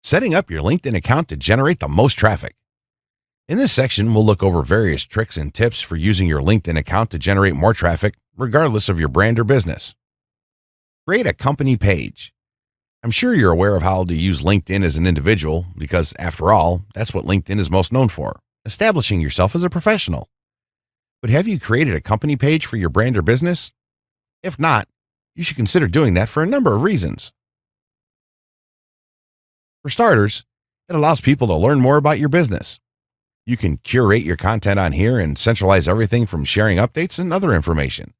Setting up your LinkedIn account to generate the most traffic. In this section, we'll look over various tricks and tips for using your LinkedIn account to generate more traffic, regardless of your brand or business. Create a company page. I'm sure you're aware of how to use LinkedIn as an individual because, after all, that's what LinkedIn is most known for, establishing yourself as a professional. But have you created a company page for your brand or business? If not, you should consider doing that for a number of reasons. For starters, it allows people to learn more about your business. You can curate your content on here and centralize everything from sharing updates and other information.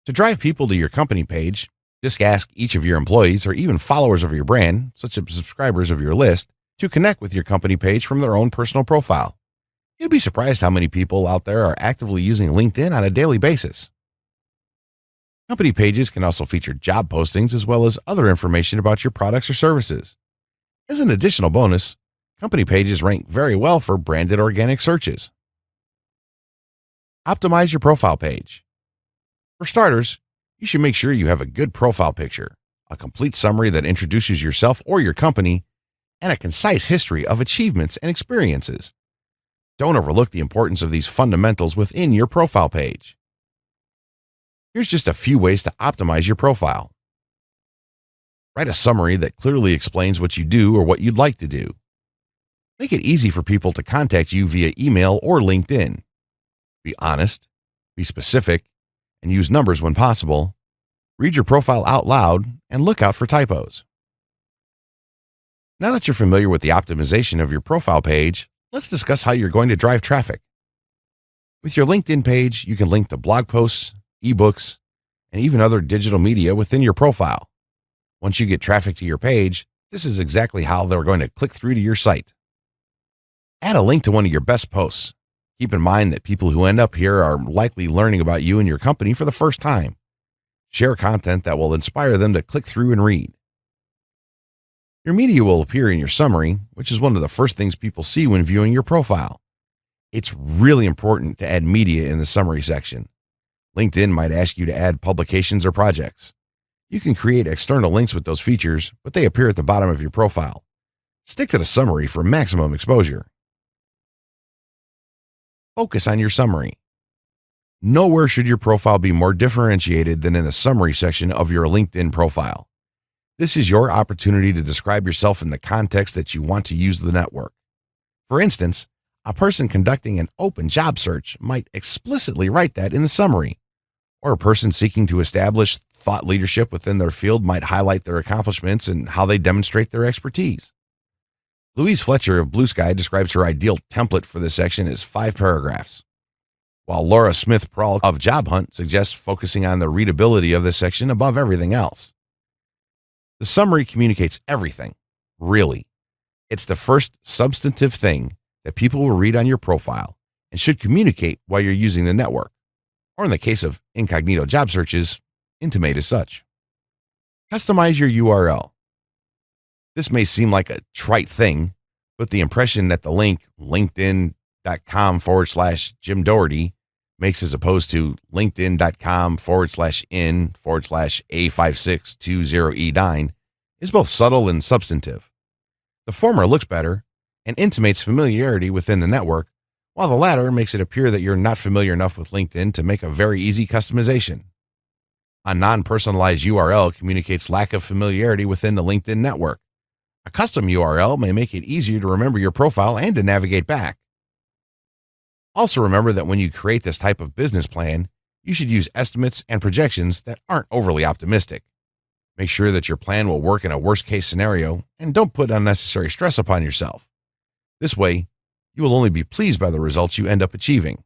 To drive people to your company page, just ask each of your employees or even followers of your brand, such as subscribers of your list, to connect with your company page from their own personal profile. You'd be surprised how many people out there are actively using LinkedIn on a daily basis. Company pages can also feature job postings as well as other information about your products or services. As an additional bonus, company pages rank very well for branded organic searches. Optimize your profile page. For starters, you should make sure you have a good profile picture, a complete summary that introduces yourself or your company, and a concise history of achievements and experiences. Don't overlook the importance of these fundamentals within your profile page. Here's just a few ways to optimize your profile. Write a summary that clearly explains what you do or what you'd like to do. Make it easy for people to contact you via email or LinkedIn. Be honest, be specific, and use numbers when possible. Read your profile out loud and look out for typos. Now that you're familiar with the optimization of your profile page, let's discuss how you're going to drive traffic. With your LinkedIn page, you can link to blog posts, ebooks, and even other digital media within your profile. Once you get traffic to your page, this is exactly how they're going to click through to your site. Add a link to one of your best posts. Keep in mind that people who end up here are likely learning about you and your company for the first time. Share content that will inspire them to click through and read. Your media will appear in your summary, which is one of the first things people see when viewing your profile. It's really important to add media in the summary section. LinkedIn might ask you to add publications or projects. You can create external links with those features, but they appear at the bottom of your profile. Stick to the summary for maximum exposure. Focus on your summary. Nowhere should your profile be more differentiated than in the summary section of your LinkedIn profile. This is your opportunity to describe yourself in the context that you want to use the network. For instance, a person conducting an open job search might explicitly write that in the summary, or a person seeking to establish thought leadership within their field might highlight their accomplishments and how they demonstrate their expertise. Louise Fletcher of Blue Sky describes her ideal template for this section as 5 paragraphs, while Laura Smith-Prawl of Job Hunt suggests focusing on the readability of this section above everything else. The summary communicates everything, really. It's the first substantive thing that people will read on your profile and should communicate while you're using the network, or in the case of incognito job searches, intimate as such. Customize your URL. This may seem like a trite thing, but the impression that the link linkedin.com/Jim Doherty makes as opposed to linkedin.com/in/A5620E9 is both subtle and substantive. The former looks better and intimates familiarity within the network, while the latter makes it appear that you're not familiar enough with LinkedIn to make a very easy customization. A non-personalized URL communicates lack of familiarity within the LinkedIn network. A custom URL may make it easier to remember your profile and to navigate back. Also remember that when you create this type of business plan, you should use estimates and projections that aren't overly optimistic. Make sure that your plan will work in a worst-case scenario and don't put unnecessary stress upon yourself. This way, you will only be pleased by the results you end up achieving.